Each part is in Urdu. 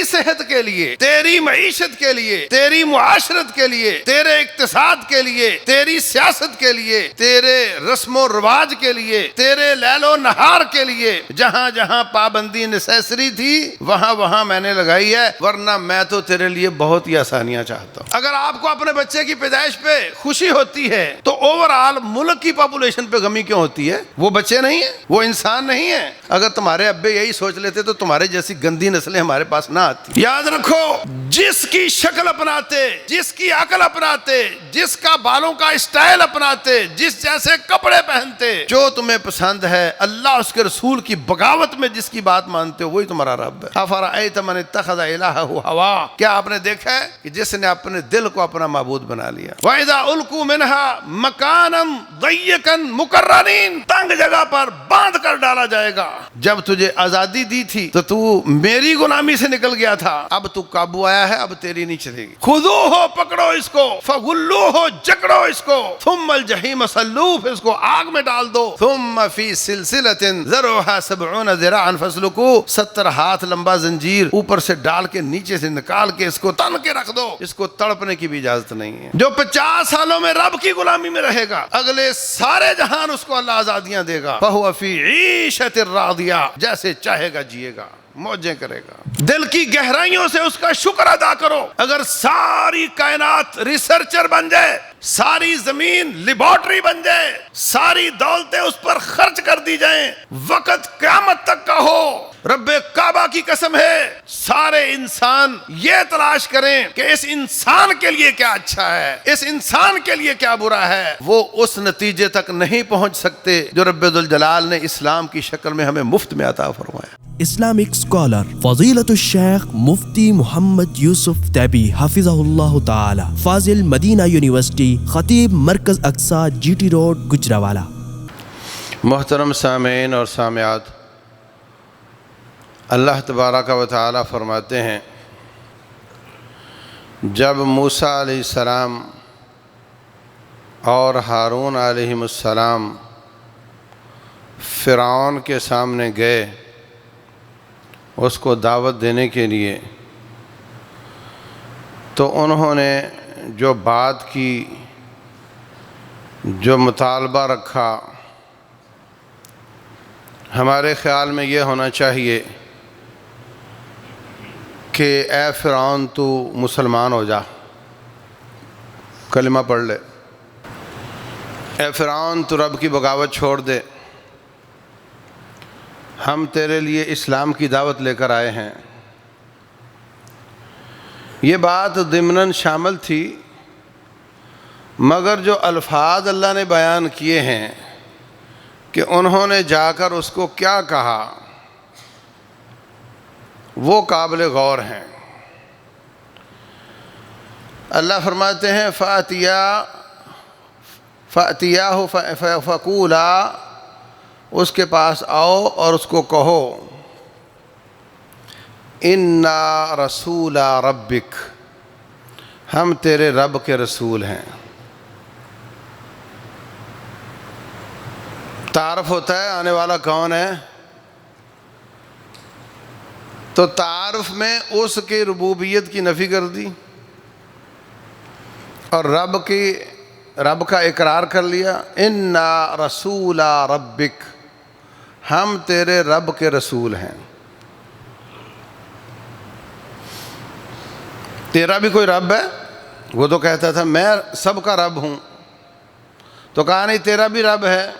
صحت کے لیے، تیری معیشت کے لیے، تیری معاشرت کے لیے، تیرے اقتصاد کے لیے، تیری سیاست کے لیے، تیرے رسم و رواج کے لیے، تیرے لیل و نہار کے لیے، جہاں جہاں پابندی نیسیسری تھی وہاں وہاں میں نے لگائی ہے، ورنہ میں تو تیرے لیے بہت ہی آسانیاں چاہتا ہوں۔ اگر آپ کو اپنے بچے کی پیدائش پہ خوشی ہوتی ہے تو اوورآل ملک کی پاپولیشن پہ غمی کیوں ہوتی ہے؟ وہ بچے نہیں ہیں، وہ انسان نہیں ہیں۔ اگر تمہارے ابے یہی سوچ لیتے تو تمہارے جیسی گندی نسلیں ہمارے پاس نہ آتی۔ یاد رکھو، جس کی شکل اپناتے، جس کی عقل اپناتے، جس کا بالوں کا اسٹائل اپناتے، جس جیسے کپڑے پہنتے، جو تمہیں پسند ہے، اللہ اس کے رسول کی بغاوت میں جس کی بات مانتے ہو، وہی تمہارا رب ہے۔ افرأیت من اتخذ الہہ ہوا، کیا آپ نے دیکھا ہے کہ جس نے اپنے دل کو اپنا معبود بنا لیا؟ وَإِذَا أُلْقُوا مِنْهَا مَكَانًا ضَيِّقًا مُقَرَّنِينَ، تنگ جگہ پر باندھ کر ڈالا جائے گا۔ جب تجھے آزادی دی تھی تو تو میری غلامی سے نکل گیا تھا، اب تو قابو آیا ہے، اب تیری نہیں چلے گی۔ خُذُوهُ، پکڑو اس کو، فَغُلُّوهُ، جکڑو اس کو، ثُمَّ الْجَحِيمَ صَلُّوهُ، پھر اس کو آگ میں ڈال دو، ثُمَّ فِي سِلْسِلَةٍ ذَرْعُهَا 70 ذِرَاعًا فَاسْلُكُوهُ، 70 ہاتھ لمبا زنجیر اوپر سے ڈال کے نیچے سے نکال کے اس کو تن کے رکھ دو، اس کو تڑپنے کی بھی اجازت نہیں ہے۔ جو 50 سالوں میں رب کی غلامی میں رہے گا، اگلے سارے جہان اس کو اللہ آزادیاں دے گا۔ فَهُوَ فِي عِيشَةٍ رَاضِيَةٍ، جیسے چاہے گا جیے گا، موجیں کرے گا۔ دل کی گہرائیوں سے اس کا شکر ادا کرو۔ اگر ساری کائنات ریسرچر بن جائے، ساری زمین لیبارٹری بن جائے، ساری دولتیں اس پر خرچ کر دی جائیں، وقت قیامت تک کا ہو، رب کعبہ کی قسم ہے، سارے انسان یہ تلاش کریں کہ اس انسان کے لیے کیا اچھا ہے، اس انسان کے لیے کیا برا ہے، وہ اس نتیجے تک نہیں پہنچ سکتے جو رب ذوالجلال نے اسلام کی شکل میں ہمیں مفت میں عطا فرمایا۔ اسلامک اسکالر فضیلت الشیخ مفتی محمد یوسف طیبی حفظہ اللہ تعالی، فاضل مدینہ یونیورسٹی، خطیب مرکز اقصی، جی ٹی روڈ، گجرانوالہ۔ محترم سامعین اور سامعات، اللہ تبارک و تعالی فرماتے ہیں، جب موسیٰ علیہ السلام اور ہارون علیہ السلام فرعون کے سامنے گئے اس کو دعوت دینے کے لیے، تو انہوں نے جو بات کی، جو مطالبہ رکھا، ہمارے خیال میں یہ ہونا چاہیے کہ اے فرعون تو مسلمان ہو جا، کلمہ پڑھ لے، اے فرعون تو رب کی بغاوت چھوڑ دے، ہم تیرے لیے اسلام کی دعوت لے کر آئے ہیں۔ یہ بات ضمناً شامل تھی، مگر جو الفاظ اللہ نے بیان کیے ہیں کہ انہوں نے جا کر اس کو کیا کہا، وہ قابل غور ہیں۔ اللہ فرماتے ہیں فَأْتِيَاهُ فَقُولَا، اس کے پاس آؤ اور اس کو کہو، اِنَّا رَسُولَ رَبِّكَ، ہم تیرے رب کے رسول ہیں۔ تعارف ہوتا ہے آنے والا کون ہے، تو تعارف میں اس کی ربوبیت کی نفی کر دی اور رب کا اقرار کر لیا، اِنَّا رَسُولَ رَبِّكَ، ہم تیرے رب کے رسول ہیں۔ تیرا بھی کوئی رب ہے؟ وہ تو کہتا تھا میں سب کا رب ہوں، تو کہا نہیں، تیرا بھی رب ہے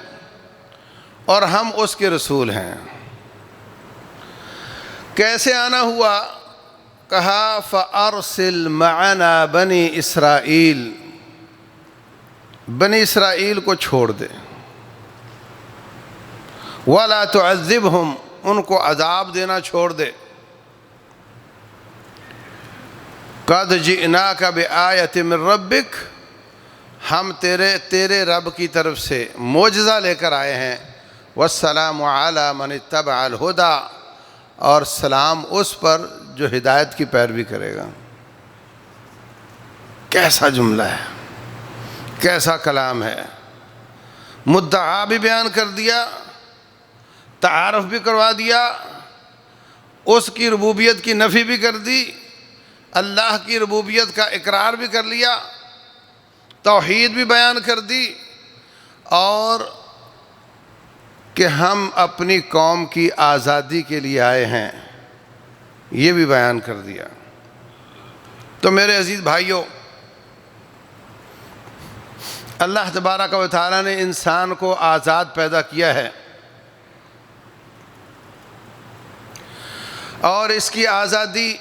اور ہم اس کے رسول ہیں۔ کیسے آنا ہوا؟ کہا فَأَرْسِلْ مَعَنَا بَنِي اسرائیل، بنی اسرائیل کو چھوڑ دے، وَلَا تُعَذِّبْهُمْ، ان کو عذاب دینا چھوڑ دے، قَدْ جِئْنَاكَ بِآیَةٍ مِّن رَبِّكَ، ہم تیرے رب کی طرف سے معجزہ لے کر آئے ہیں، وَالسَّلَامُ عَلَى مَنِ اتَّبَعَ الْهُدَى، اور سلام اس پر جو ہدایت کی پیروی کرے گا۔ کیسا جملہ ہے، کیسا کلام ہے، مدعا بھی بیان کر دیا، تعارف بھی کروا دیا، اس کی ربوبیت کی نفی بھی کر دی، اللہ کی ربوبیت کا اقرار بھی کر لیا، توحید بھی بیان کر دی، اور کہ ہم اپنی قوم کی آزادی کے لیے آئے ہیں یہ بھی بیان کر دیا۔ تو میرے عزیز بھائیوں، اللہ تبارک و تعالیٰ نے انسان کو آزاد پیدا کیا ہے، اور اس کی آزادی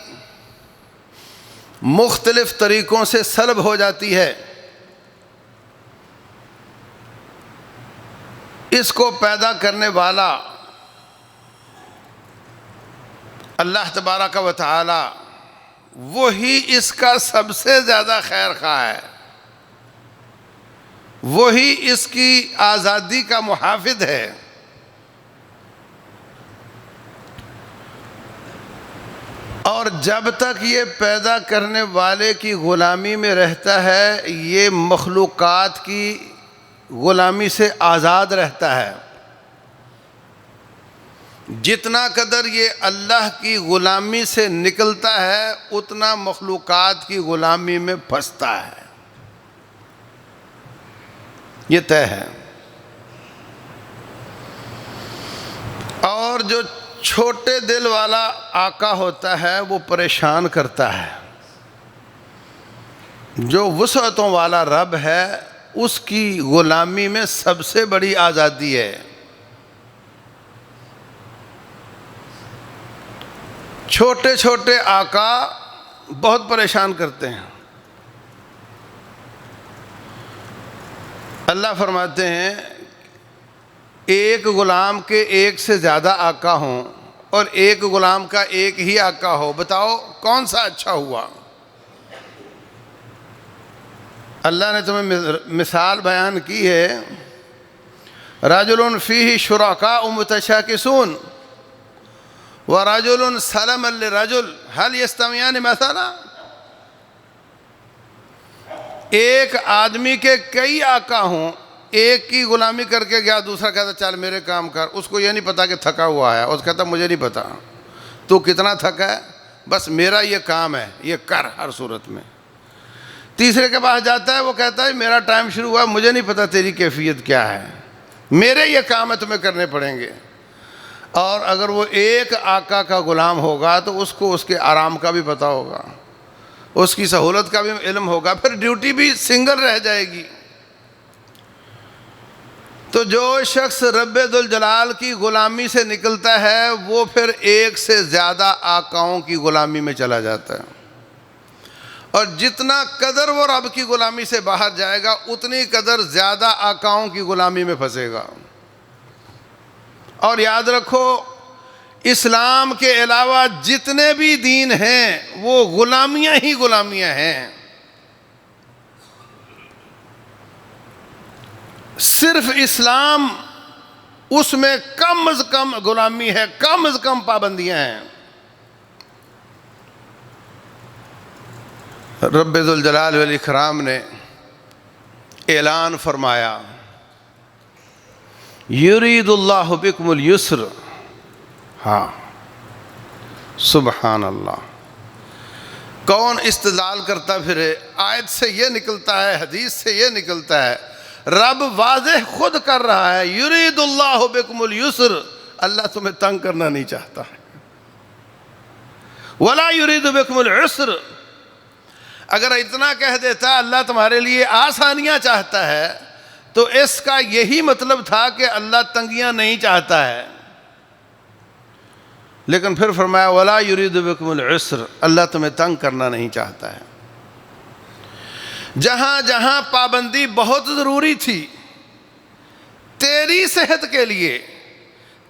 مختلف طریقوں سے سلب ہو جاتی ہے۔ اس کو پیدا کرنے والا اللہ تبارک و تعالی وہی اس کا سب سے زیادہ خیر خواہ ہے، وہی اس کی آزادی کا محافظ ہے۔ اور جب تک یہ پیدا کرنے والے کی غلامی میں رہتا ہے، یہ مخلوقات کی غلامی سے آزاد رہتا ہے۔ جتنا قدر یہ اللہ کی غلامی سے نکلتا ہے اتنا مخلوقات کی غلامی میں پھنستا ہے، یہ طے ہے۔ اور جو چھوٹے دل والا آقا ہوتا ہے وہ پریشان کرتا ہے، جو وسعتوں والا رب ہے اس کی غلامی میں سب سے بڑی آزادی ہے۔ چھوٹے چھوٹے آقا بہت پریشان کرتے ہیں۔ اللہ فرماتے ہیں ایک غلام کے ایک سے زیادہ آقا ہوں اور ایک غلام کا ایک ہی آقا ہو، بتاؤ کون سا اچھا ہوا؟ اللہ نے تمہیں مثال بیان کی ہے، رجل فیہ شرکاء متشاکسون ورجل سلما لرجل هل یستویان مثلا۔ ایک آدمی کے کئی آقا ہوں، ایک کی غلامی کر کے گیا، دوسرا کہتا چل میرے کام کر، اس کو یہ نہیں پتا کہ تھکا ہوا ہے، اس کہتا مجھے نہیں پتا تو کتنا تھکا ہے، بس میرا یہ کام ہے، یہ کر ہر صورت میں۔ تیسرے کے پاس جاتا ہے، وہ کہتا ہے میرا ٹائم شروع ہوا، مجھے نہیں پتا تیری کیفیت کیا ہے، میرے یہ کام ہے تمہیں کرنے پڑیں گے۔ اور اگر وہ ایک آقا کا غلام ہوگا تو اس کو اس کے آرام کا بھی پتہ ہوگا، اس کی سہولت کا بھی علم ہوگا، پھر ڈیوٹی بھی سنگل رہ جائے گی۔ تو جو شخص رب ذوالجلال کی غلامی سے نکلتا ہے وہ پھر ایک سے زیادہ آقاؤں کی غلامی میں چلا جاتا ہے، اور جتنا قدر وہ رب کی غلامی سے باہر جائے گا اتنی قدر زیادہ آقاؤں کی غلامی میں پھنسے گا۔ اور یاد رکھو اسلام کے علاوہ جتنے بھی دین ہیں وہ غلامیاں ہی غلامیاں ہیں، صرف اسلام اس میں کم از کم غلامی ہے، کم از کم پابندیاں ہیں۔ رب ذوالجلال والاکرام نے اعلان فرمایا یرید اللہ بکم اليسر، ہاں سبحان اللہ۔ کون استدلال کرتا پھرے؟ آیت سے یہ نکلتا ہے، حدیث سے یہ نکلتا ہے، رب واضح خود کر رہا ہے یرید اللہ بکم اليسر، اللہ تمہیں تنگ کرنا نہیں چاہتا، ولا یرید بکم العسر۔ اگر اتنا کہہ دیتا اللہ تمہارے لیے آسانیاں چاہتا ہے تو اس کا یہی مطلب تھا کہ اللہ تنگیاں نہیں چاہتا ہے، لیکن پھر فرمایا ولا یرید بکم العسر، اللہ تمہیں تنگ کرنا نہیں چاہتا ہے۔ جہاں جہاں پابندی بہت ضروری تھی تیری صحت کے لیے،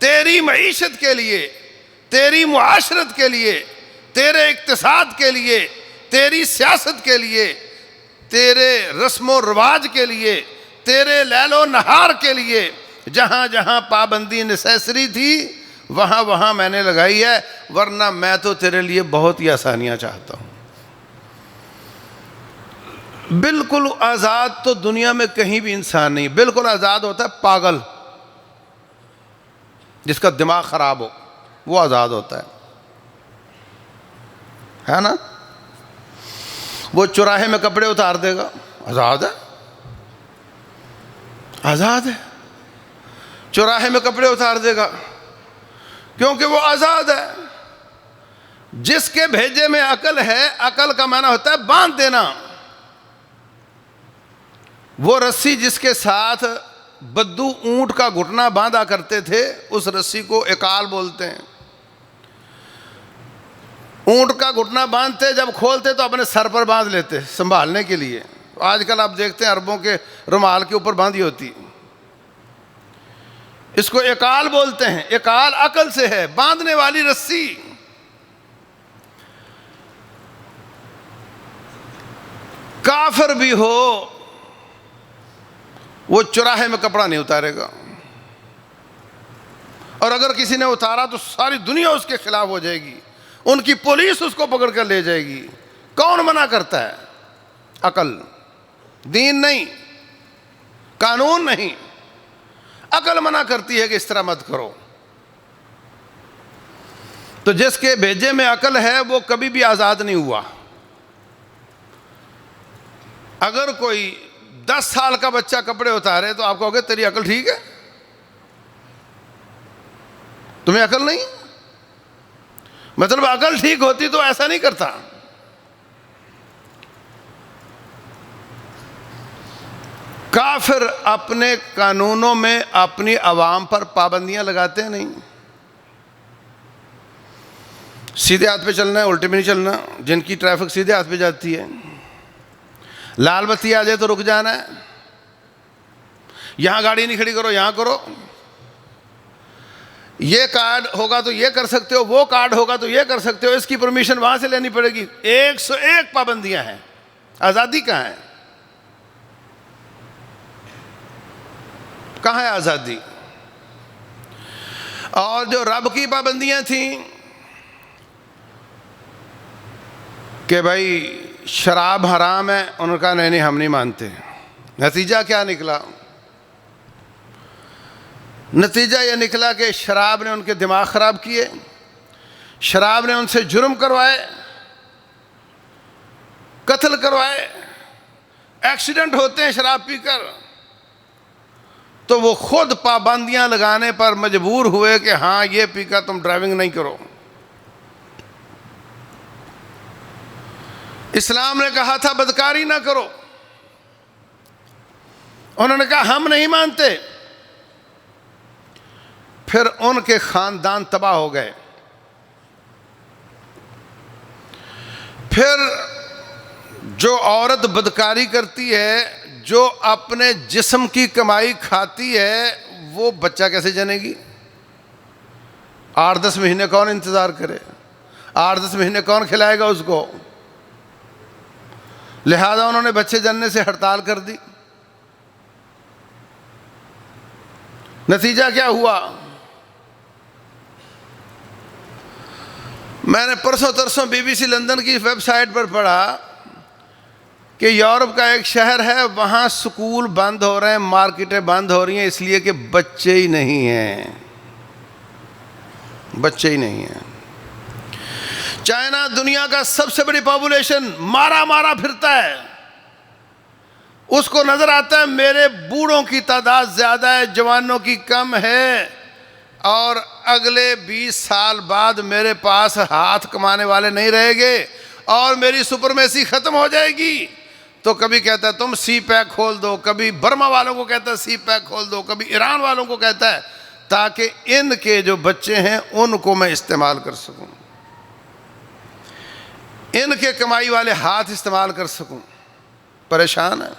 تیری معیشت کے لیے، تیری معاشرت کے لیے، تیرے اقتصاد کے لیے، تیری سیاست کے لیے، تیرے رسم و رواج کے لیے، تیرے لیل و نہار کے لیے، جہاں جہاں پابندی نیسیسری تھی وہاں وہاں میں نے لگائی ہے، ورنہ میں تو تیرے لیے بہت ہی آسانیاں چاہتا ہوں۔ بالکل آزاد تو دنیا میں کہیں بھی انسان نہیں، بالکل آزاد ہوتا ہے پاگل، جس کا دماغ خراب ہو وہ آزاد ہوتا ہے۔ ہے نا؟ وہ چوراہے میں کپڑے اتار دے گا، آزاد ہے، آزاد ہے، چوراہے میں کپڑے اتار دے گا کیونکہ وہ آزاد ہے۔ جس کے بھیجے میں عقل ہے، عقل کا معنی ہوتا ہے باندھ دینا۔ وہ رسی جس کے ساتھ بدو اونٹ کا گھٹنا باندھا کرتے تھے، اس رسی کو عقال بولتے ہیں۔ اونٹ کا گھٹنا باندھتے، جب کھولتے تو اپنے سر پر باندھ لیتے سنبھالنے کے لیے۔ آج کل آپ دیکھتے ہیں عربوں کے رومال کے اوپر باندھی ہوتی، اس کو عقال بولتے ہیں۔ عقال عقل سے ہے، باندھنے والی رسی۔ کافر بھی ہو وہ چوراہے میں کپڑا نہیں اتارے گا، اور اگر کسی نے اتارا تو ساری دنیا اس کے خلاف ہو جائے گی، ان کی پولیس اس کو پکڑ کر لے جائے گی۔ کون منع کرتا ہے؟ عقل، دین نہیں، قانون نہیں، عقل منع کرتی ہے کہ اس طرح مت کرو۔ تو جس کے بھیجے میں عقل ہے وہ کبھی بھی آزاد نہیں ہوا۔ اگر کوئی 10 سال کا بچہ کپڑے اتارے تو آپ کہو گے تیری عقل ٹھیک ہے؟ تمہیں عقل نہیں؟ مطلب عقل ٹھیک ہوتی تو ایسا نہیں کرتا۔ کافر اپنے قانونوں میں اپنی عوام پر پابندیاں لگاتے نہیں۔ سیدھے ہاتھ پہ چلنا ہے، الٹے میں نہیں چلنا۔ جن کی ٹریفک سیدھے ہاتھ پہ جاتی ہے، لال بتی آ جائے تو رک جانا ہے، یہاں گاڑی نہیں کھڑی کرو، یہاں کرو، یہ کارڈ ہوگا تو یہ کر سکتے ہو، وہ کارڈ ہوگا تو یہ کر سکتے ہو، اس کی پرمیشن وہاں سے لینی پڑے گی۔ 101 پابندیاں ہیں۔ آزادی کہاں ہے؟ کہاں ہے آزادی؟ اور جو رب کی پابندیاں تھیں کہ بھائی شراب حرام ہے، انہوں نے کہا نہیں ہم نہیں مانتے۔ نتیجہ کیا نکلا؟ نتیجہ یہ نکلا کہ شراب نے ان کے دماغ خراب کیے، شراب نے ان سے جرم کروائے، قتل کروائے، ایکسیڈنٹ ہوتے ہیں شراب پی کر۔ تو وہ خود پابندیاں لگانے پر مجبور ہوئے کہ ہاں یہ پی کر تم ڈرائیونگ نہیں کرو۔ اسلام نے کہا تھا بدکاری نہ کرو، انہوں نے کہا ہم نہیں مانتے۔ پھر ان کے خاندان تباہ ہو گئے۔ پھر جو عورت بدکاری کرتی ہے، جو اپنے جسم کی کمائی کھاتی ہے، وہ بچہ کیسے جنے گی؟ 8-10 مہینے کون انتظار کرے؟ 8-10 مہینے کون کھلائے گا اس کو؟ لہذا انہوں نے بچے جننے سے ہڑتال کر دی۔ نتیجہ کیا ہوا؟ میں نے پرسوں ترسوں BBC لندن کی ویب سائٹ پر پڑھا کہ یورپ کا ایک شہر ہے، وہاں سکول بند ہو رہے ہیں، مارکیٹیں بند ہو رہی ہیں، اس لیے کہ بچے ہی نہیں ہیں، بچے ہی نہیں ہیں۔ چائنا دنیا کا سب سے بڑی پاپولیشن، مارا پھرتا ہے، اس کو نظر آتا ہے میرے بوڑھوں کی تعداد زیادہ ہے، جوانوں کی کم ہے، اور اگلے 20 سال بعد میرے پاس ہاتھ کمانے والے نہیں رہیں گے اور میری سپرمیسی ختم ہو جائے گی۔ تو کبھی کہتا ہے تم سی پیک کھول دو، کبھی برما والوں کو کہتا ہے سی پیک کھول دو، کبھی ایران والوں کو کہتا ہے، تاکہ ان کے جو بچے ہیں ان کو میں استعمال کر سکوں، ان کے کمائی والے ہاتھ استعمال کر سکوں۔ پریشان ہے۔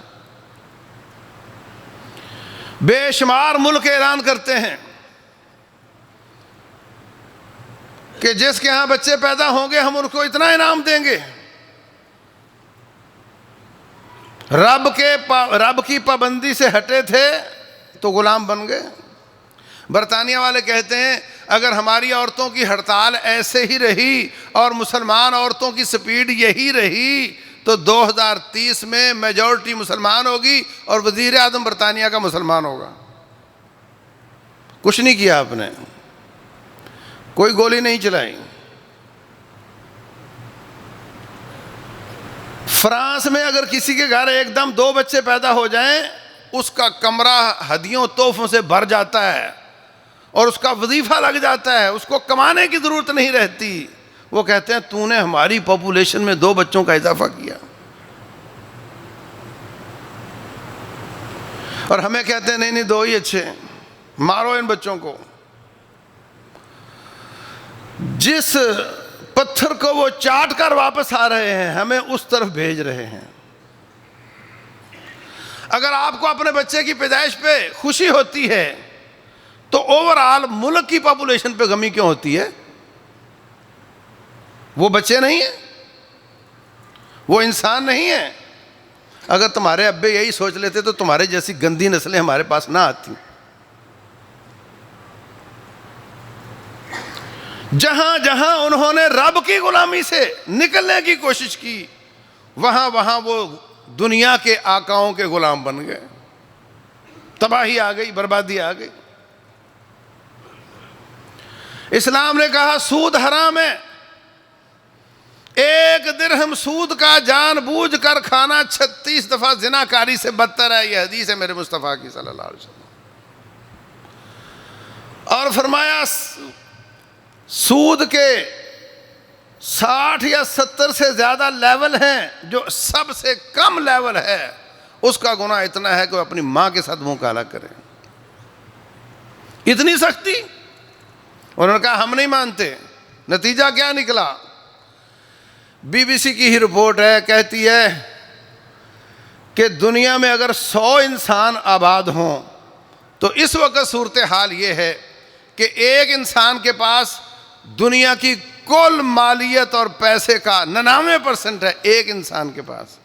بے شمار ملک اعلان کرتے ہیں کہ جس کے ہاں بچے پیدا ہوں گے ہم ان کو اتنا انعام دیں گے۔ رب کی پابندی سے ہٹے تھے تو غلام بن گئے۔ برطانیہ والے کہتے ہیں اگر ہماری عورتوں کی ہڑتال ایسے ہی رہی اور مسلمان عورتوں کی سپیڈ یہی رہی تو 2030 میں میجورٹی مسلمان ہوگی اور وزیر اعظم برطانیہ کا مسلمان ہوگا۔ کچھ نہیں کیا آپ نے، کوئی گولی نہیں چلائی۔ فرانس میں اگر کسی کے گھر ایک دم 2 بچے پیدا ہو جائیں، اس کا کمرہ ہدیوں تحفوں سے بھر جاتا ہے اور اس کا وظیفہ لگ جاتا ہے، اس کو کمانے کی ضرورت نہیں رہتی۔ وہ کہتے ہیں تو نے ہماری پاپولیشن میں 2 بچوں کا اضافہ کیا، اور ہمیں کہتے ہیں نہیں 2 ہی اچھے ہیں، مارو ان بچوں کو۔ جس پتھر کو وہ چاٹ کر واپس آ رہے ہیں، ہمیں اس طرف بھیج رہے ہیں۔ اگر آپ کو اپنے بچے کی پیدائش پہ خوشی ہوتی ہے تو اوور آل ملک کی پاپولیشن پہ غمی کیوں ہوتی ہے؟ وہ بچے نہیں ہیں، وہ انسان نہیں ہیں۔ اگر تمہارے ابے یہی سوچ لیتے تو تمہارے جیسی گندی نسلیں ہمارے پاس نہ آتی۔ جہاں جہاں انہوں نے رب کی غلامی سے نکلنے کی کوشش کی، وہاں وہاں وہ دنیا کے آقاؤں کے غلام بن گئے، تباہی آ گئی، بربادی آ گئی۔ اسلام نے کہا سود حرام ہے، 1 درہم سود کا جان بوجھ کر کھانا 36 دفعہ زناکاری سے بدتر ہے۔ یہ حدیث ہے میرے مصطفیٰ کی صلی اللہ علیہ وسلم۔ اور فرمایا سود کے 60 یا 70 سے زیادہ لیول ہیں، جو سب سے کم لیول ہے اس کا گناہ اتنا ہے کہ وہ اپنی ماں کے ساتھ منہ کالا کرے۔ اتنی سختی۔ انہوں نے کہا ہم نہیں مانتے۔ نتیجہ کیا نکلا؟ BBC کی ہی رپورٹ ہے، کہتی ہے کہ دنیا میں اگر 100 انسان آباد ہوں تو اس وقت صورتحال یہ ہے کہ ایک انسان کے پاس دنیا کی کل مالیت اور پیسے کا 99% ہے، ایک انسان کے پاس۔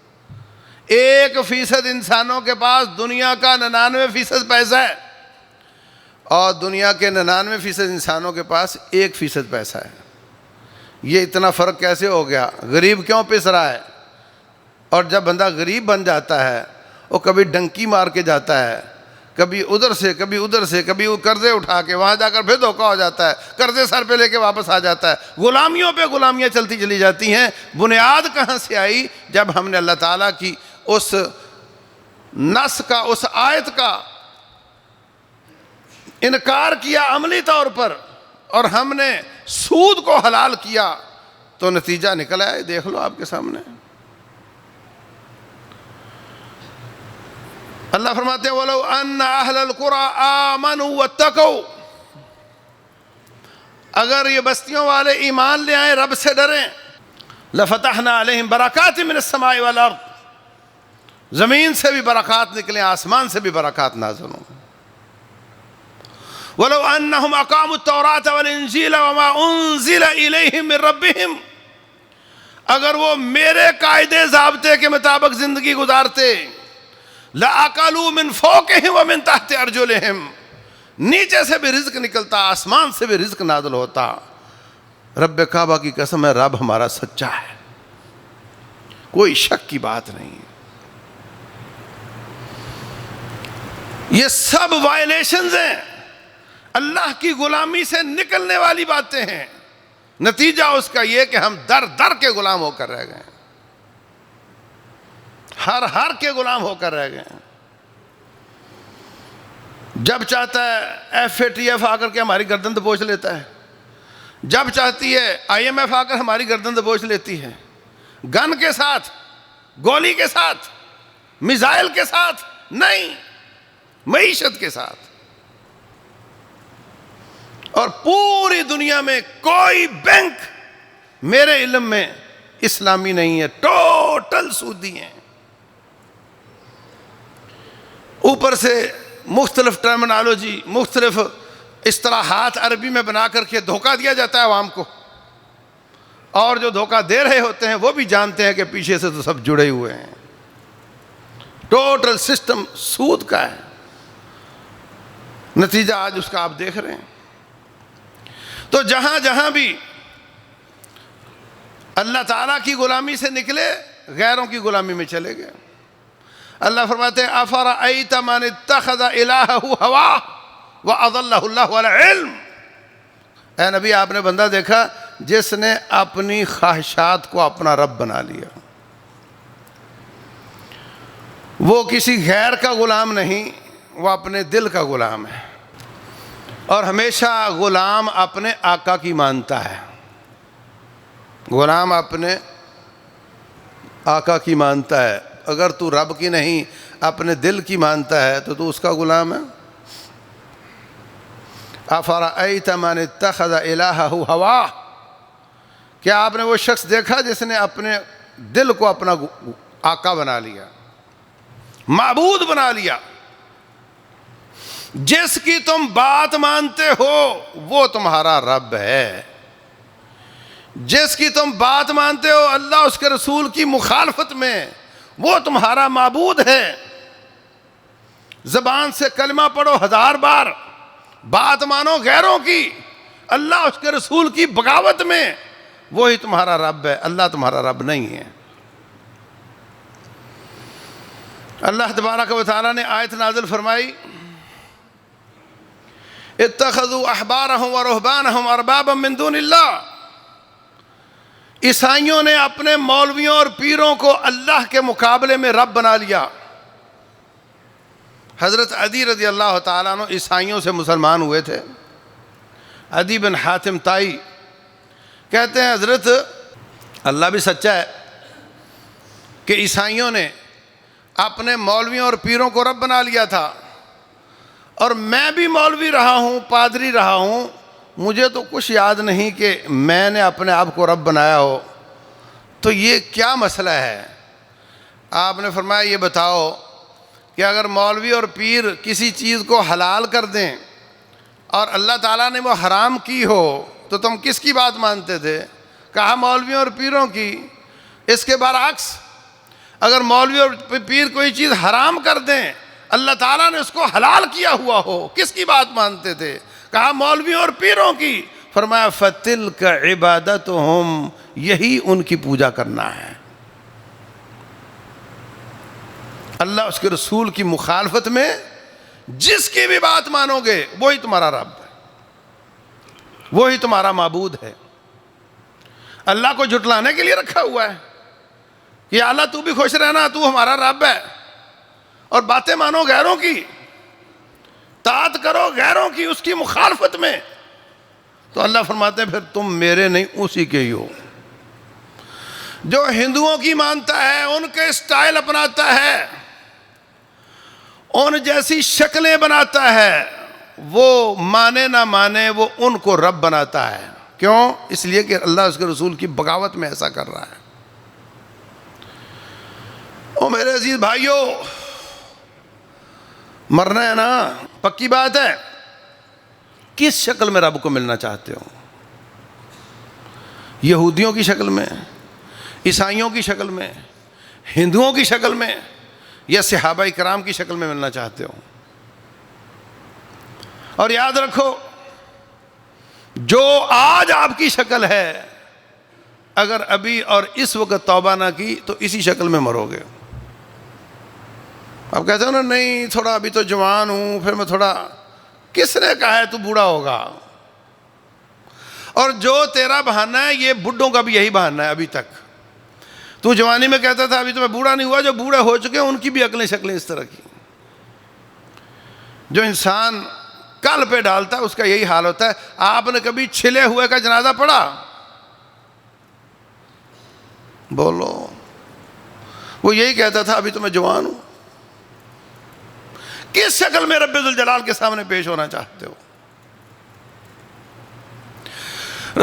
1% انسانوں کے پاس دنیا کا 99% پیسہ ہے، اور دنیا کے 99% انسانوں کے پاس 1% پیسہ ہے۔ یہ اتنا فرق کیسے ہو گیا؟ غریب کیوں پس رہا ہے؟ اور جب بندہ غریب بن جاتا ہے، وہ کبھی ڈنکی مار کے جاتا ہے، کبھی ادھر سے کبھی ادھر سے، کبھی وہ قرضے اٹھا کے وہاں جا کر پھر دھوکہ ہو جاتا ہے، قرضے سر پہ لے کے واپس آ جاتا ہے، غلامیوں پہ غلامیاں چلتی چلی جاتی ہیں۔ بنیاد کہاں سے آئی؟ جب ہم نے اللہ تعالیٰ کی اس نص کا، اس آیت کا انکار کیا عملی طور پر، اور ہم نے سود کو حلال کیا، تو نتیجہ نکلا ہے، دیکھ لو آپ کے سامنے۔ اللہ فرماتے ہیں وَلَوْ أَنَّ أَهْلَ الْقُرَىٰ آمَنُوا وَاتَّقَوْا، اگر یہ بستیوں والے ایمان لے آئیں، رب سے ڈریں، لَفَتَحْنَا عَلَيْهِمْ بَرَكَاتٍ مِّنَ السَّمَاءِ وَالْأَرْضِ، زمین سے بھی برکات نکلیں، آسمان سے بھی برکات نازل ہوں۔ وَلَوْ أَنَّهُمْ أَقَامُوا التَّوْرَاةَ وَالْإِنجِيلَ وَمَا أُنزِلَ إِلَيْهِمْ مِّن رَّبِّهِمْ، اگر وہ میرے قاعدے ضابطے کے مطابق زندگی گزارتے، لَأَكَلُوا مِن فَوْقِهِمْ وَمِن تَحْتِ أَرْجُلِهِمْ، نیچے سے بھی رزق نکلتا، آسمان سے بھی رزق نازل ہوتا۔ رب کعبہ کی قسم ہے، رب ہمارا سچا ہے، کوئی شک کی بات نہیں۔ یہ سب وائلیشنز ہیں، اللہ کی غلامی سے نکلنے والی باتیں ہیں۔ نتیجہ اس کا یہ کہ ہم در در کے غلام ہو کر رہ گئے، ہر کے غلام ہو کر رہ گئے۔ جب چاہتا ہے FATF آ کر کے ہماری گردن دبوچ لیتا ہے، جب چاہتی ہے IMF آ کر ہماری گردن دبوچ لیتی ہے، گن کے ساتھ، گولی کے ساتھ، میزائل کے ساتھ نہیں، معیشت کے ساتھ۔ اور پوری دنیا میں کوئی بینک میرے علم میں اسلامی نہیں ہے، ٹوٹل سودی ہیں۔ اوپر سے مختلف ٹرمنالوجی، مختلف اصطلاحات عربی میں بنا کر کے دھوکہ دیا جاتا ہے عوام کو، اور جو دھوکہ دے رہے ہوتے ہیں وہ بھی جانتے ہیں کہ پیچھے سے تو سب جڑے ہوئے ہیں۔ ٹوٹل سسٹم سود کا ہے، نتیجہ آج اس کا آپ دیکھ رہے ہیں۔ تو جہاں جہاں بھی اللہ تعالیٰ کی غلامی سے نکلے، غیروں کی غلامی میں چلے گئے۔ اللہ فرماتے ہیں أَفَرَأَيْتَ مَنِ اتَّخَذَ إِلَٰهَهُ هَوَاهُ وَأَضَلَّهُ اللَّهُ عَلَى عِلْمٍ، اے نبی آپ نے بندہ دیکھا جس نے اپنی خواہشات کو اپنا رب بنا لیا۔ وہ کسی غیر کا غلام نہیں، وہ اپنے دل کا غلام ہے، اور ہمیشہ غلام اپنے آقا کی مانتا ہے۔ غلام اپنے آقا کی مانتا ہے۔ اگر تو رب کی نہیں اپنے دل کی مانتا ہے تو اس کا غلام ہے۔ افرأیت من اتخذ الہہ ہواہ، کیا آپ نے وہ شخص دیکھا جس نے اپنے دل کو اپنا آقا بنا لیا، معبود بنا لیا؟ جس کی تم بات مانتے ہو وہ تمہارا رب ہے، جس کی تم بات مانتے ہو اللہ اس کے رسول کی مخالفت میں، وہ تمہارا معبود ہے۔ زبان سے کلمہ پڑھو 1000 بار، بات مانو غیروں کی، اللہ اس کے رسول کی بغاوت میں، وہی تمہارا رب ہے، اللہ تمہارا رب نہیں ہے۔ اللہ تبارک و تعالیٰ نے آیت نازل فرمائی، اتخذوا احبارهم ورهبانهم اربابا من دون اللہ، عیسائیوں نے اپنے مولویوں اور پیروں کو اللہ کے مقابلے میں رب بنا لیا۔ حضرت عدی رضی اللہ تعالیٰ عنہ عیسائیوں سے مسلمان ہوئے تھے۔ عدی بن حاتم طائی کہتے ہیں حضرت اللہ بھی سچا ہے کہ عیسائیوں نے اپنے مولویوں اور پیروں کو رب بنا لیا تھا، اور میں بھی مولوی رہا ہوں، پادری رہا ہوں، مجھے تو کچھ یاد نہیں کہ میں نے اپنے آپ کو رب بنایا ہو، تو یہ کیا مسئلہ ہے؟ آپ نے فرمایا یہ بتاؤ کہ اگر مولوی اور پیر کسی چیز کو حلال کر دیں اور اللہ تعالیٰ نے وہ حرام کی ہو تو تم کس کی بات مانتے تھے؟ کہا مولویوں اور پیروں کی۔ اس کے برعکس اگر مولوی اور پیر کوئی چیز حرام کر دیں، اللہ تعالیٰ نے اس کو حلال کیا ہوا ہو، کس کی بات مانتے تھے؟ کہا مولویوں اور پیروں کی۔ فرمایا فَتِلْكَ عِبَادَتُهُمْ، یہی ان کی پوجا کرنا ہے۔ اللہ اس کے رسول کی مخالفت میں جس کی بھی بات مانو گے وہی تمہارا رب ہے، وہی تمہارا معبود ہے۔ اللہ کو جھٹلانے کے لیے رکھا ہوا ہے کہ یا اللہ تو بھی خوش رہنا، تو ہمارا رب ہے، اور باتیں مانو غیروں کی، طاعت کرو غیروں کی اس کی مخالفت میں، تو اللہ فرماتے ہیں پھر تم میرے نہیں اسی کے ہی ہو۔ جو ہندوؤں کی مانتا ہے، ان کے سٹائل اپناتا ہے، ان جیسی شکلیں بناتا ہے، وہ مانے نہ مانے وہ ان کو رب بناتا ہے۔ کیوں؟ اس لیے کہ اللہ اس کے رسول کی بغاوت میں ایسا کر رہا ہے۔ او میرے عزیز بھائیوں، مرنا ہے نا، پکی بات ہے۔ کس شکل میں رب کو ملنا چاہتے ہو؟ یہودیوں کی شکل میں، عیسائیوں کی شکل میں، ہندوؤں کی شکل میں، یا صحابہ کرام کی شکل میں ملنا چاہتے ہو؟ اور یاد رکھو، جو آج آپ کی شکل ہے، اگر ابھی اور اس وقت توبہ نہ کی تو اسی شکل میں مرو گے۔ آپ کہتے ہو نا نہیں تھوڑا ابھی تو جوان ہوں، پھر میں تھوڑا، کس نے کہا ہے تو بوڑھا ہوگا؟ اور جو تیرا بہانہ ہے یہ بڈھوں کا بھی یہی بہانہ ہے۔ ابھی تک تو جوانی میں کہتا تھا ابھی تو میں بوڑھا نہیں ہوا، جو بوڑھے ہو چکے ہیں ان کی بھی عقلیں شکلیں اس طرح کی۔ جو انسان کل پہ ڈالتا ہے اس کا یہی حال ہوتا ہے۔ آپ نے کبھی چھلے ہوئے کا جنازہ پڑھا؟ بولو۔ وہ یہی کہتا تھا ابھی تو میں جوان ہوں۔ کس شکل میں رب ذوالجلال کے سامنے پیش ہونا چاہتے ہو؟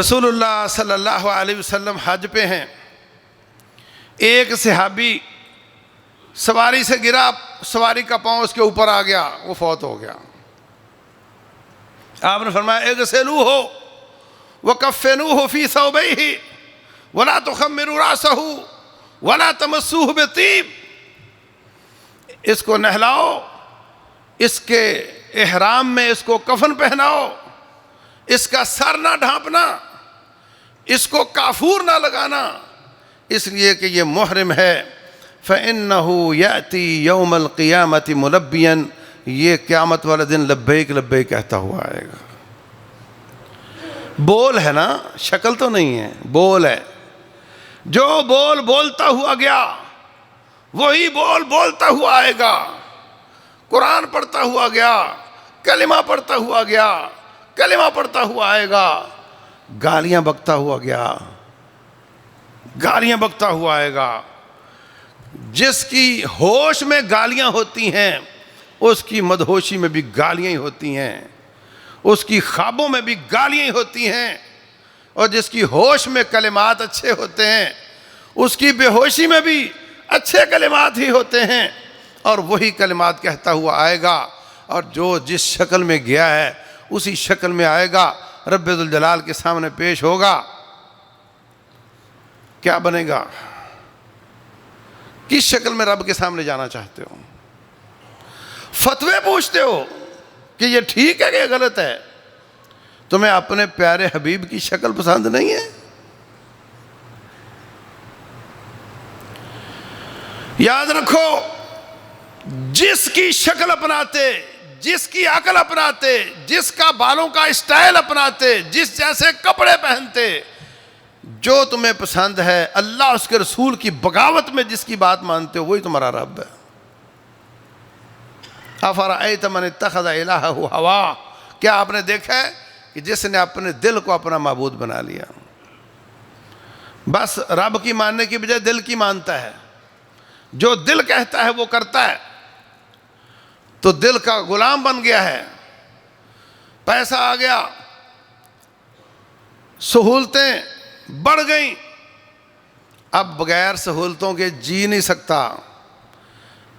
رسول اللہ صلی اللہ علیہ وسلم حج پہ ہیں، ایک صحابی سواری سے گرا، سواری کا پاؤں اس کے اوپر آ گیا، وہ فوت ہو گیا۔ آپ نے فرمایا اغسلوہ وکفنوہ فی ثوبیہ ولا تخمروا راسہ ولا تمسوہ بطیب، اس کو نہلاؤ، اس کے احرام میں اس کو کفن پہناؤ، اس کا سر نہ ڈھانپنا، اس کو کافور نہ لگانا، اس لیے کہ یہ محرم ہے۔ فَإِنَّهُ يَأْتِي يَوْمَ الْقِيَامَةِ مُلَبِّيًا، یہ قیامت والے دن لبیک لبیک کہتا ہوا آئے گا۔ بول ہے نا، شکل تو نہیں ہے، بول ہے۔ جو بول بولتا ہوا گیا وہی بول بولتا ہوا آئے گا، قرآن پڑھتا ہوا گیا، کلمہ پڑھتا ہوا گیا، کلمہ پڑھتا ہوا آئے گا، گالیاں بکتا ہوا گیا، گالیاں بکتا ہوا آئے گا۔ جس کی ہوش میں گالیاں ہوتی ہیں اس کی مدہوشی میں بھی گالیاں ہی ہوتی ہیں، اس کی خوابوں میں بھی گالیاں ہی ہوتی ہیں، اور جس کی ہوش میں کلمات اچھے ہوتے ہیں اس کی بے ہوشی میں بھی اچھے کلمات ہی ہوتے ہیں، اور وہی کلمات کہتا ہوا آئے گا، اور جو جس شکل میں گیا ہے اسی شکل میں آئے گا، رب ذوالجلال کے سامنے پیش ہوگا۔ کیا بنے گا؟ کس شکل میں رب کے سامنے جانا چاہتے ہو؟ فتوے پوچھتے ہو کہ یہ ٹھیک ہے کہ یہ غلط ہے؟ تمہیں اپنے پیارے حبیب کی شکل پسند نہیں ہے؟ یاد رکھو، جس کی شکل اپناتے، جس کی عقل اپناتے، جس کا بالوں کا اسٹائل اپناتے، جس جیسے کپڑے پہنتے، جو تمہیں پسند ہے، اللہ اس کے رسول کی بغاوت میں جس کی بات مانتے ہو، وہی تمہارا رب ہے۔ افرأیت من اتخذ الہہ ہوا، کیا آپ نے دیکھا ہے کہ جس نے اپنے دل کو اپنا معبود بنا لیا، بس رب کی ماننے کی بجائے دل کی مانتا ہے، جو دل کہتا ہے وہ کرتا ہے، تو دل کا غلام بن گیا ہے۔ پیسہ آ گیا، سہولتیں بڑھ گئیں، اب بغیر سہولتوں کے جی نہیں سکتا۔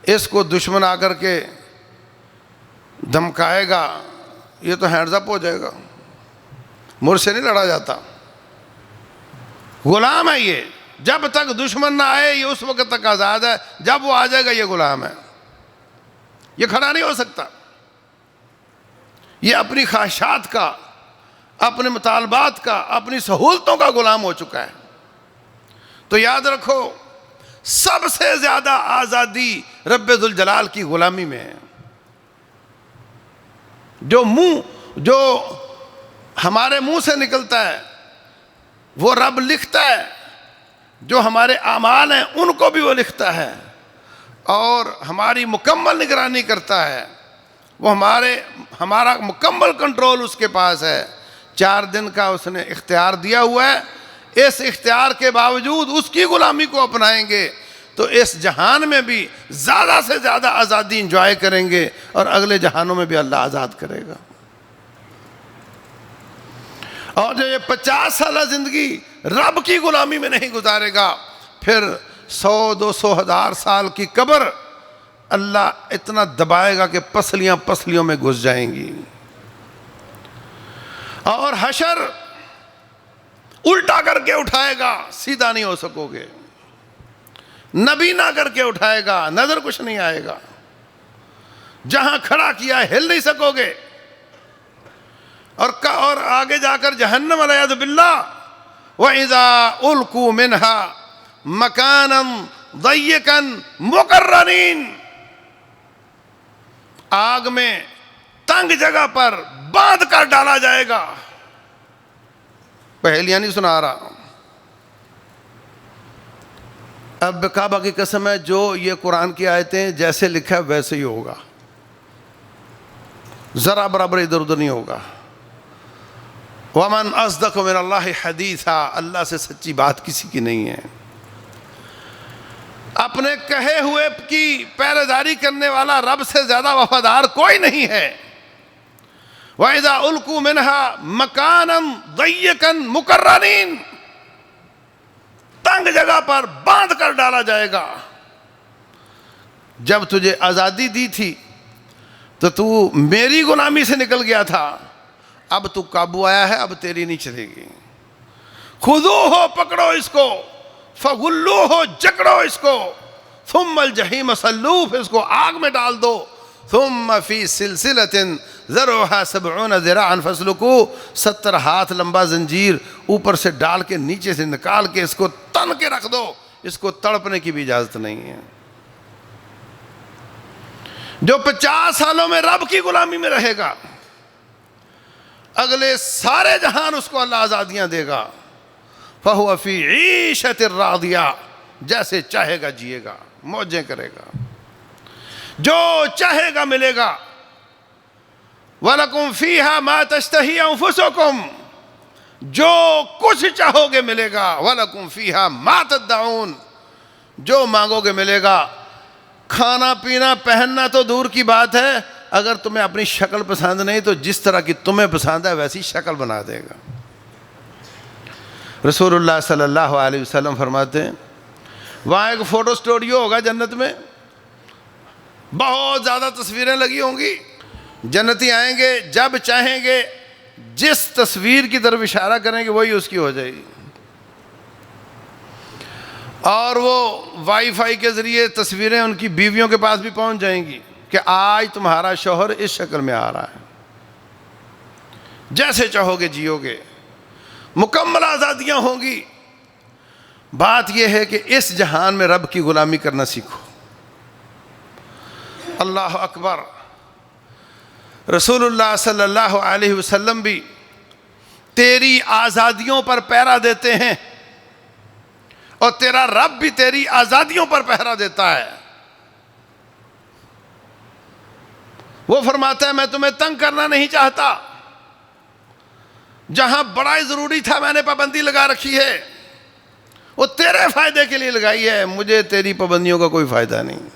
اس کو دشمن آ کر کے دھمکائے گا، یہ تو ہینڈز اپ ہو جائے گا، مجھ سے نہیں لڑا جاتا، غلام ہے یہ۔ جب تک دشمن نہ آئے یہ اس وقت تک آزاد ہے، جب وہ آ جائے گا یہ غلام ہے، یہ کھڑا نہیں ہو سکتا۔ یہ اپنی خواہشات کا، اپنے مطالبات کا، اپنی سہولتوں کا غلام ہو چکا ہے۔ تو یاد رکھو، سب سے زیادہ آزادی رب ذوالجلال کی غلامی میں ہے۔ جو ہمارے منہ سے نکلتا ہے وہ رب لکھتا ہے، جو ہمارے اعمال ہیں ان کو بھی وہ لکھتا ہے، اور ہماری مکمل نگرانی کرتا ہے، وہ ہمارا مکمل کنٹرول اس کے پاس ہے۔ 4 دن کا اس نے اختیار دیا ہوا ہے، اس اختیار کے باوجود اس کی غلامی کو اپنائیں گے تو اس جہان میں بھی زیادہ سے زیادہ آزادی انجوائے کریں گے، اور اگلے جہانوں میں بھی اللہ آزاد کرے گا۔ اور جو یہ 50 سالہ زندگی رب کی غلامی میں نہیں گزارے گا، پھر 100-200 ہزار سال کی قبر اللہ اتنا دبائے گا کہ پسلیاں پسلیوں میں گھس جائیں گی، اور حشر الٹا کر کے اٹھائے گا، سیدھا نہیں ہو سکو گے، نبی نہ کر کے اٹھائے گا، نظر کچھ نہیں آئے گا، جہاں کھڑا کیا ہل نہیں سکو گے، اور آگے جا کر جہنم والعیاذ باللہ، وَإِذَا أُلْقُوا مِنْهَا مَكَانًا ضَيِّقًا مُقَرَّنِينَ، آگ میں تنگ جگہ پر باندھ کر ڈالا جائے گا۔ پہلیاں نہیں سنا رہا، اب کعبہ کی قسم ہے، جو یہ قرآن کی آیتیں جیسے لکھا ہے ویسے ہی ہوگا، ذرا برابر ادھر ادھر نہیں ہوگا۔ وَمَنْ أَصْدَقُ مِنَ اللَّهِ حَدِيثًا، اللہ سے سچی بات کسی کی نہیں ہے۔ اپنے کہے ہوئے کی پہرے داری کرنے والا رب سے زیادہ وفادار کوئی نہیں ہے۔ وَإِذَا أُلْقُوا مِنْهَا مَكَانًا ضَيِّقًا مُقَرَّنِينَ، تنگ جگہ پر باندھ کر ڈالا جائے گا۔ جب تجھے آزادی دی تھی تو میری غلامی سے نکل گیا تھا، اب تو قابو آیا ہے، اب تیری نہیں چلے گی۔ خُذُوهُ، پکڑو اس کو، فَغُلُّوهُ، جکڑو اس کو، ثُمَّ الْجَحِيمَ صَلُّوهُ، پھر اس کو آگ میں ڈال دو، ثُمَّ فِي سِلْسِلَةٍ ذَرْعُهَا 70 ذِرَاعًا فَاسْلُكُوهُ، 70 ہاتھ لمبا زنجیر اوپر سے ڈال کے نیچے سے نکال کے اس کو تن کے رکھ دو، اس کو تڑپنے کی بھی اجازت نہیں ہے۔ جو 50 سالوں میں رب کی غلامی میں رہے گا، اگلے سارے جہان اس کو اللہ آزادیاں دے گا، فَهُوَ فِي عِيشَةٍ رَاضِيَةٍ، جیسے چاہے گا جیے گا۔ موجیں کرے گا، جو چاہے گا ملے گا۔ وَلَكُمْ فِيهَا مَا تَشْتَهِي أَنفُسُكُمْ، جو کچھ چاہو گے ملے گا۔ وَلَكُمْ فِيهَا مَا تَدَّعُونَ، جو مانگو گے ملے گا۔ کھانا پینا پہننا تو دور کی بات ہے، اگر تمہیں اپنی شکل پسند نہیں تو جس طرح کی تمہیں پسند ہے ویسی شکل بنا دے گا۔ رسول اللہ صلی اللہ علیہ وسلم فرماتے ہیں وہاں ایک فوٹو اسٹوڈیو ہوگا جنت میں، بہت زیادہ تصویریں لگی ہوں گی۔ جنتی آئیں گے، جب چاہیں گے جس تصویر کی طرف اشارہ کریں گے وہی اس کی ہو جائے گی، اور وہ وائی فائی کے ذریعے تصویریں ان کی بیویوں کے پاس بھی پہنچ جائیں گی کہ آج تمہارا شوہر اس شکل میں آ رہا ہے، جیسے چاہو گے جیو گے، مکمل آزادیاں ہوں گی۔ بات یہ ہے کہ اس جہان میں رب کی غلامی کرنا سیکھو۔ اللہ اکبر۔ رسول اللہ صلی اللہ علیہ وسلم بھی تیری آزادیوں پر پہرا دیتے ہیں، اور تیرا رب بھی تیری آزادیوں پر پہرا دیتا ہے۔ وہ فرماتا ہے میں تمہیں تنگ کرنا نہیں چاہتا، جہاں بڑا ہی ضروری تھا میں نے پابندی لگا رکھی ہے، وہ تیرے فائدے کے لیے لگائی ہے، مجھے تیری پابندیوں کا کوئی فائدہ نہیں۔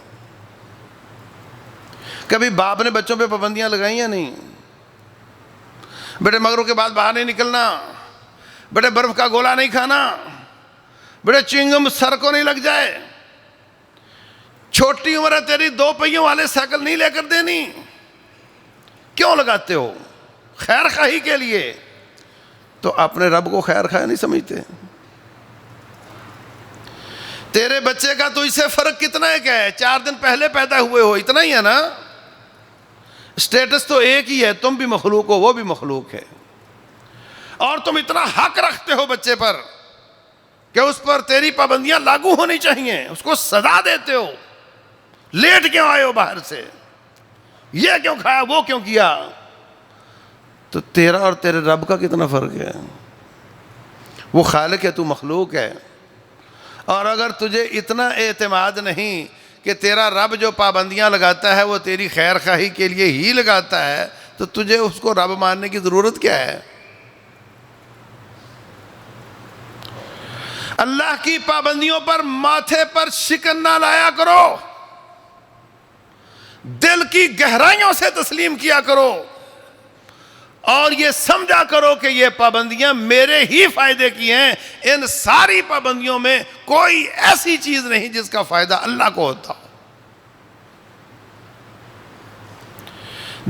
کبھی باپ نے بچوں پہ پابندیاں لگائی ہیں؟ نہیں۔ بیٹے مغرب کے بعد باہر نہیں نکلنا، بیٹے برف کا گولا نہیں کھانا، بیٹے چنگم سر کو نہیں لگ جائے، چھوٹی عمر ہے تیری 2 پہیوں والے سائیکل نہیں لے کر دینی۔ کیوں لگاتے ہو؟ خیر خواہی کے لیے۔ تو اپنے رب کو خیر خواہ نہیں سمجھتے؟ تیرے بچے کا تو اس سے فرق کتنا ہے؟ کیا ہے؟ 4 دن پہلے پیدا ہوئے ہو، اتنا ہی ہے نا۔ سٹیٹس تو ایک ہی ہے، تم بھی مخلوق ہو وہ بھی مخلوق ہے، اور تم اتنا حق رکھتے ہو بچے پر کہ اس پر تیری پابندیاں لاگو ہونی چاہیے، اس کو سزا دیتے ہو۔ لیٹ کیوں آئے ہو باہر سے، یہ کیوں کھایا وہ کیوں کیا؟ تو تیرا اور تیرے رب کا کتنا فرق ہے؟ وہ خالق ہے، تو مخلوق ہے۔ اور اگر تجھے اتنا اعتماد نہیں کہ تیرا رب جو پابندیاں لگاتا ہے وہ تیری خیر خواہی کے لیے ہی لگاتا ہے، تو تجھے اس کو رب ماننے کی ضرورت کیا ہے؟ اللہ کی پابندیوں پر ماتھے پر شکن نہ لایا کرو، دل کی گہرائیوں سے تسلیم کیا کرو، اور یہ سمجھا کرو کہ یہ پابندیاں میرے ہی فائدے کی ہیں۔ ان ساری پابندیوں میں کوئی ایسی چیز نہیں جس کا فائدہ اللہ کو ہوتا ہو۔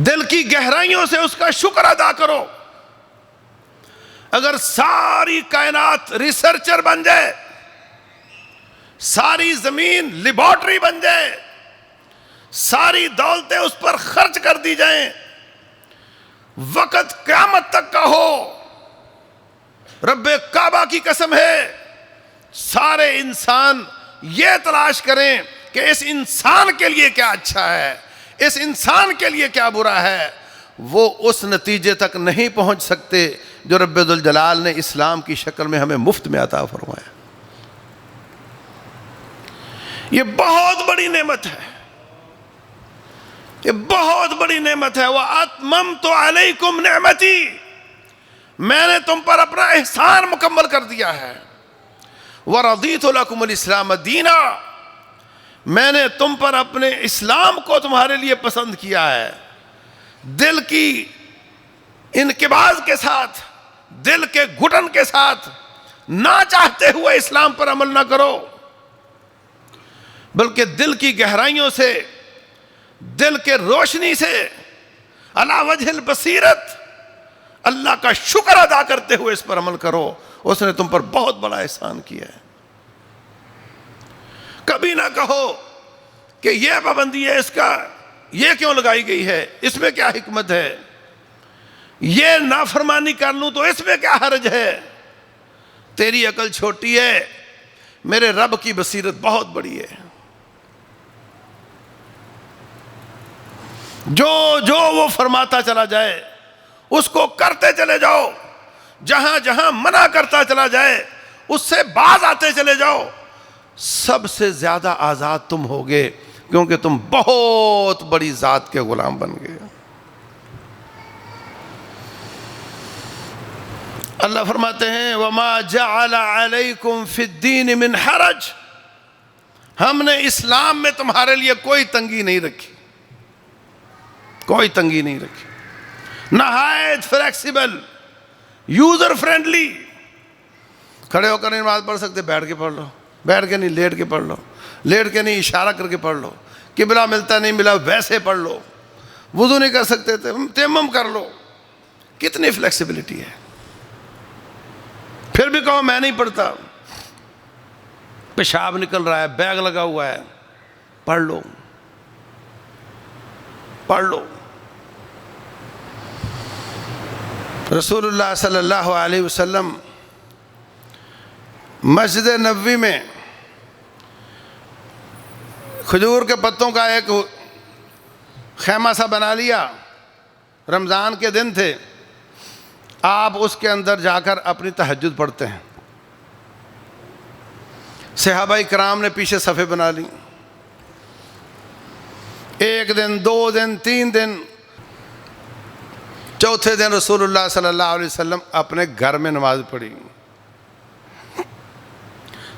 دل کی گہرائیوں سے اس کا شکر ادا کرو۔ اگر ساری کائنات ریسرچر بن جائے، ساری زمین لیبارٹری بن جائے، ساری دولتیں اس پر خرچ کر دی جائیں، وقت قیامت تک کا ہو، رب کعبہ کی قسم ہے سارے انسان یہ تلاش کریں کہ اس انسان کے لیے کیا اچھا ہے، اس انسان کے لیے کیا برا ہے، وہ اس نتیجے تک نہیں پہنچ سکتے جو رب ذوالجلال نے اسلام کی شکل میں ہمیں مفت میں عطا فرمایا۔ یہ بہت بڑی نعمت ہے، یہ بہت بڑی نعمت ہے۔ وَأَتْمَمْتُ عَلَيْكُمْ نِعْمَتِي، میں نے تم پر اپنا احسان مکمل کر دیا ہے۔ وَرَضِيتُ لَكُمُ الْإِسْلَامَ دِينًا، میں نے تم پر اپنے اسلام کو تمہارے لیے پسند کیا ہے۔ دل کی انقباض کے ساتھ، دل کے گھٹن کے ساتھ نہ چاہتے ہوئے اسلام پر عمل نہ کرو، بلکہ دل کی گہرائیوں سے، دل کے روشنی سے، علی وجہ البصیرت اللہ کا شکر ادا کرتے ہوئے اس پر عمل کرو۔ اس نے تم پر بہت بڑا احسان کیا ہے۔ کبھی نہ کہو کہ یہ پابندی ہے، اس کا یہ کیوں لگائی گئی ہے، اس میں کیا حکمت ہے، یہ نافرمانی کر لوں تو اس میں کیا حرج ہے۔ تیری عقل چھوٹی ہے، میرے رب کی بصیرت بہت بڑی ہے۔ جو وہ فرماتا چلا جائے اس کو کرتے چلے جاؤ، جہاں جہاں منع کرتا چلا جائے اس سے باز آتے چلے جاؤ۔ سب سے زیادہ آزاد تم ہوگے، کیونکہ تم بہت بڑی ذات کے غلام بن گئے۔ اللہ فرماتے ہیں وَمَا جَعَلَ عَلَيْكُمْ فِي الدِّينِ مِنْ حَرَجٍ، ہم نے اسلام میں تمہارے لیے کوئی تنگی نہیں رکھی، کوئی تنگی نہیں رکھی، نہایت فلیکسیبل، یوزر فرینڈلی۔ کھڑے ہو کر نہیں نماز پڑھ سکتے، بیٹھ کے پڑھ لو، بیٹھ کے نہیں لیٹ کے پڑھ لو، لیٹ کے نہیں اشارہ کر کے پڑھ لو، قبلہ ملتا نہیں ملا ویسے پڑھ لو، وضو نہیں کر سکتے تھے تیمم کر لو۔ کتنی فلیکسیبلٹی ہے، پھر بھی کہو میں نہیں پڑھتا، پیشاب نکل رہا ہے، بیگ لگا ہوا ہے، پڑھ لو، پڑھ لو۔ رسول اللہ صلی اللہ علیہ وسلم مسجد نبوی میں کھجور کے پتوں کا ایک خیمہ سا بنا لیا، رمضان کے دن تھے، آپ اس کے اندر جا کر اپنی تہجد پڑھتے ہیں۔ صحابہ کرام نے پیچھے صفیں بنا لی، ایک دن، 2 دن، 3 دن، چوتھے دن رسول اللہ صلی اللہ علیہ وسلم اپنے گھر میں نماز پڑھی۔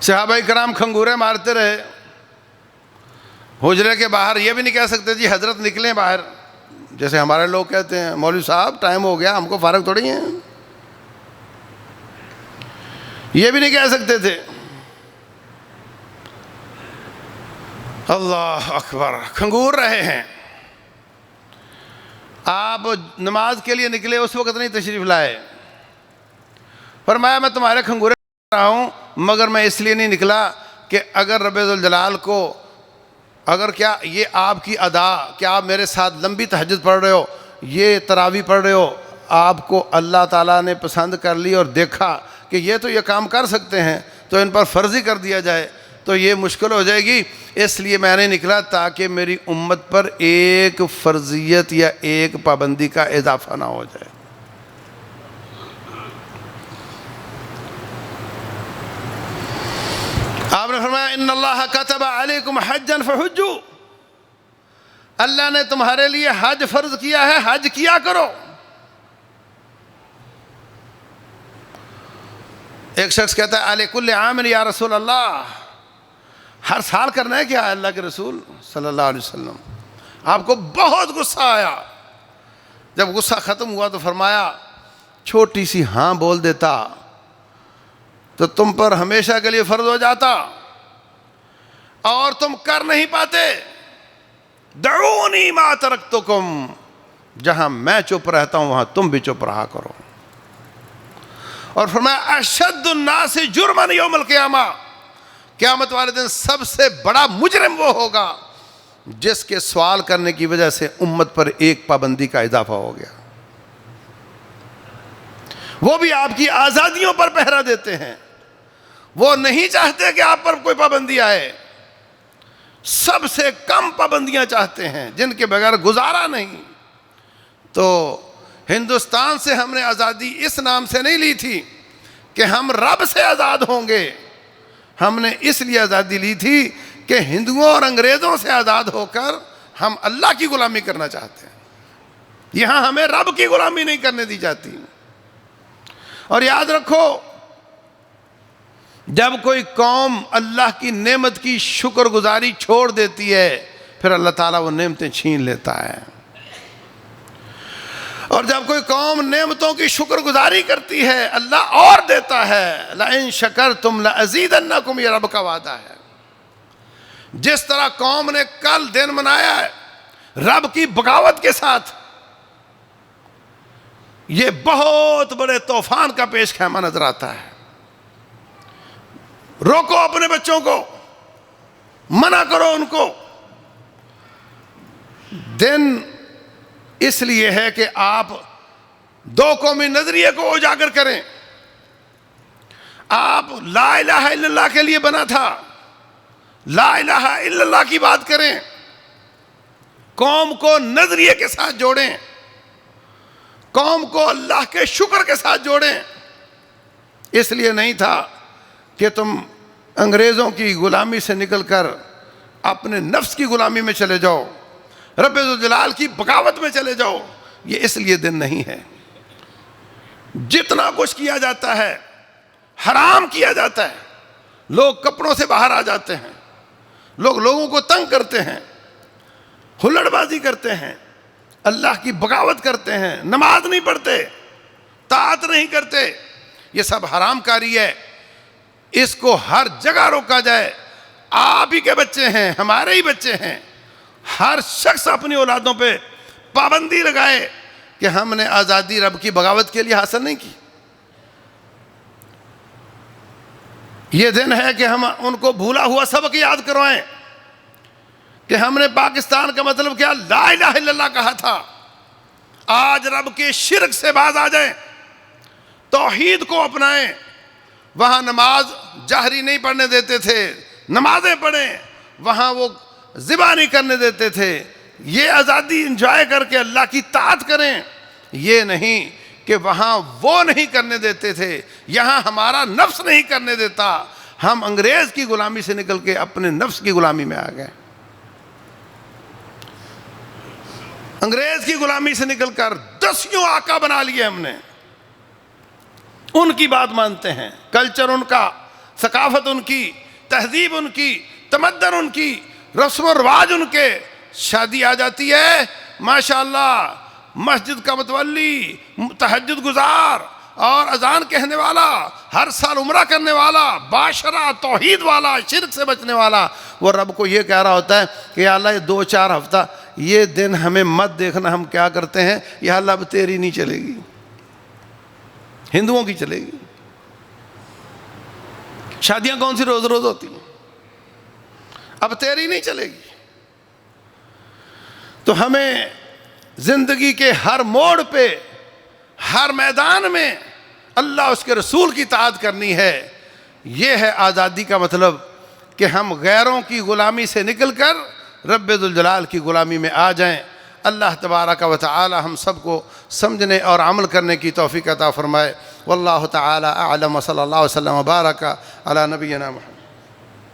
صحابہ کرام کھنگورے مارتے رہے، حجرے کے باہر یہ بھی نہیں کہہ سکتے جی حضرت نکلیں باہر، جیسے ہمارے لوگ کہتے ہیں مولوی صاحب ٹائم ہو گیا، ہم کو فارغ تھوڑی ہیں، یہ بھی نہیں کہہ سکتے تھے۔ اللہ اکبر، کھنگور رہے ہیں۔ آپ نماز کے لیے نکلے، اس وقت نہیں تشریف لائے، فرمایا میں تمہارے کھنگورے رہا ہوں، مگر میں اس لیے نہیں نکلا کہ اگر رب ذوالجلال کو، اگر کیا یہ آپ کی ادا کہ آپ میرے ساتھ لمبی تہجد پڑھ رہے ہو، یہ تراویح پڑھ رہے ہو، آپ کو اللہ تعالیٰ نے پسند کر لی اور دیکھا کہ یہ تو یہ کام کر سکتے ہیں، تو ان پر فرضی کر دیا جائے تو یہ مشکل ہو جائے گی، اس لیے میں نے نکلا تاکہ میری امت پر ایک فرضیت یا ایک پابندی کا اضافہ نہ ہو جائے۔ آپ نے فرمایا ان اللہ کتب علیکم حجا فحجوا، اللہ نے تمہارے لیے حج فرض کیا ہے، حج کیا کرو۔ ایک شخص کہتا ہے علی کل عام یا رسول اللہ، ہر سال کرنا ہے کیا اللہ کے رسول صلی اللہ علیہ وسلم؟ آپ کو بہت غصہ آیا، جب غصہ ختم ہوا تو فرمایا چھوٹی سی ہاں بول دیتا تو تم پر ہمیشہ کے لیے فرض ہو جاتا، اور تم کر نہیں پاتے۔ دعونی ما ترکتکم، جہاں میں چپ رہتا ہوں وہاں تم بھی چپ رہا کرو۔ اور فرمایا اشد الناس جرما یوم القیامہ، قیامت والے دن سب سے بڑا مجرم وہ ہوگا جس کے سوال کرنے کی وجہ سے امت پر ایک پابندی کا اضافہ ہو گیا۔ وہ بھی آپ کی آزادیوں پر پہرا دیتے ہیں، وہ نہیں چاہتے کہ آپ پر کوئی پابندی آئے، سب سے کم پابندیاں چاہتے ہیں جن کے بغیر گزارا نہیں۔ تو ہندوستان سے ہم نے آزادی اس نام سے نہیں لی تھی کہ ہم رب سے آزاد ہوں گے، ہم نے اس لیے آزادی لی تھی کہ ہندوؤں اور انگریزوں سے آزاد ہو کر ہم اللہ کی غلامی کرنا چاہتے ہیں، یہاں ہمیں رب کی غلامی نہیں کرنے دی جاتی۔ اور یاد رکھو، جب کوئی قوم اللہ کی نعمت کی شکر گزاری چھوڑ دیتی ہے پھر اللہ تعالیٰ وہ نعمتیں چھین لیتا ہے، اور جب کوئی قوم نعمتوں کی شکر گزاری کرتی ہے اللہ اور دیتا ہے۔ لَإِن شَكَرْتُمْ لَأَزِيدَنَّكُمْ، یہ رب کا وعدہ ہے۔ جس طرح قوم نے کل دن منایا ہے رب کی بغاوت کے ساتھ، یہ بہت بڑے طوفان کا پیش خیمہ نظر آتا ہے۔ روکو اپنے بچوں کو، منع کرو ان کو۔ دن اس لیے ہے کہ آپ دو قومی نظریے کو اجاگر کریں۔ آپ لا الہ الا اللہ کے لیے بنا تھا، لا الہ الا اللہ کی بات کریں، قوم کو نظریے کے ساتھ جوڑیں، قوم کو اللہ کے شکر کے ساتھ جوڑیں۔ اس لیے نہیں تھا کہ تم انگریزوں کی غلامی سے نکل کر اپنے نفس کی غلامی میں چلے جاؤ، رب ذوالجلال کی بغاوت میں چلے جاؤ، یہ اس لیے دن نہیں ہے۔ جتنا کچھ کیا جاتا ہے حرام کیا جاتا ہے، لوگ کپڑوں سے باہر آ جاتے ہیں، لوگ لوگوں کو تنگ کرتے ہیں، ہلڑ بازی کرتے ہیں، اللہ کی بغاوت کرتے ہیں، نماز نہیں پڑھتے، طاعت نہیں کرتے، یہ سب حرام کاری ہے۔ اس کو ہر جگہ روکا جائے۔ آپ ہی کے بچے ہیں، ہمارے ہی بچے ہیں، ہر شخص اپنی اولادوں پہ پابندی لگائے کہ ہم نے آزادی رب کی بغاوت کے لیے حاصل نہیں کی۔ یہ دن ہے کہ ہم ان کو بھولا ہوا سبق یاد کروائیں کہ ہم نے پاکستان کا مطلب کیا لا الہ الا اللہ کہا تھا، آج رب کے شرک سے باز آ جائیں، توحید کو اپنائیں۔ وہاں نماز جہری نہیں پڑھنے دیتے تھے، نمازیں پڑھیں، وہاں وہ ذبح نہیں کرنے دیتے تھے۔ یہ آزادی انجوائے کر کے اللہ کی طاعت کریں، یہ نہیں کہ وہاں وہ نہیں کرنے دیتے تھے، یہاں ہمارا نفس نہیں کرنے دیتا۔ ہم انگریز کی غلامی سے نکل کے اپنے نفس کی غلامی میں آ گئے، انگریز کی غلامی سے نکل کر دسیوں آقا بنا لیے ہم نے، ان کی بات مانتے ہیں، کلچر ان کا، ثقافت ان کی، تہذیب ان کی، تمدن ان کی، رسم و رواج ان کے۔ شادی آ جاتی ہے ماشاءاللہ، مسجد کا متولی، تہجد گزار اور اذان کہنے والا، ہر سال عمرہ کرنے والا، باشرہ توحید والا، شرک سے بچنے والا، وہ رب کو یہ کہہ رہا ہوتا ہے کہ یا اللہ یہ 2-4 ہفتہ یہ دن ہمیں مت دیکھنا، ہم کیا کرتے ہیں، یا اللہ اب تیری نہیں چلے گی، ہندوؤں کی چلے گی۔ شادیاں کون سی روز روز ہوتی ہیں، اب تیری نہیں چلے گی۔ تو ہمیں زندگی کے ہر موڑ پہ، ہر میدان میں اللہ اس کے رسول کی اطاعت کرنی ہے۔ یہ ہے آزادی کا مطلب، کہ ہم غیروں کی غلامی سے نکل کر رب ذوالجلال کی غلامی میں آ جائیں۔ اللہ تبارک و تعالی ہم سب کو سمجھنے اور عمل کرنے کی توفیق عطا فرمائے۔ واللہ تعالی اعلم، صلی اللہ علیہ وسلم وبارک علی نبینا محمد۔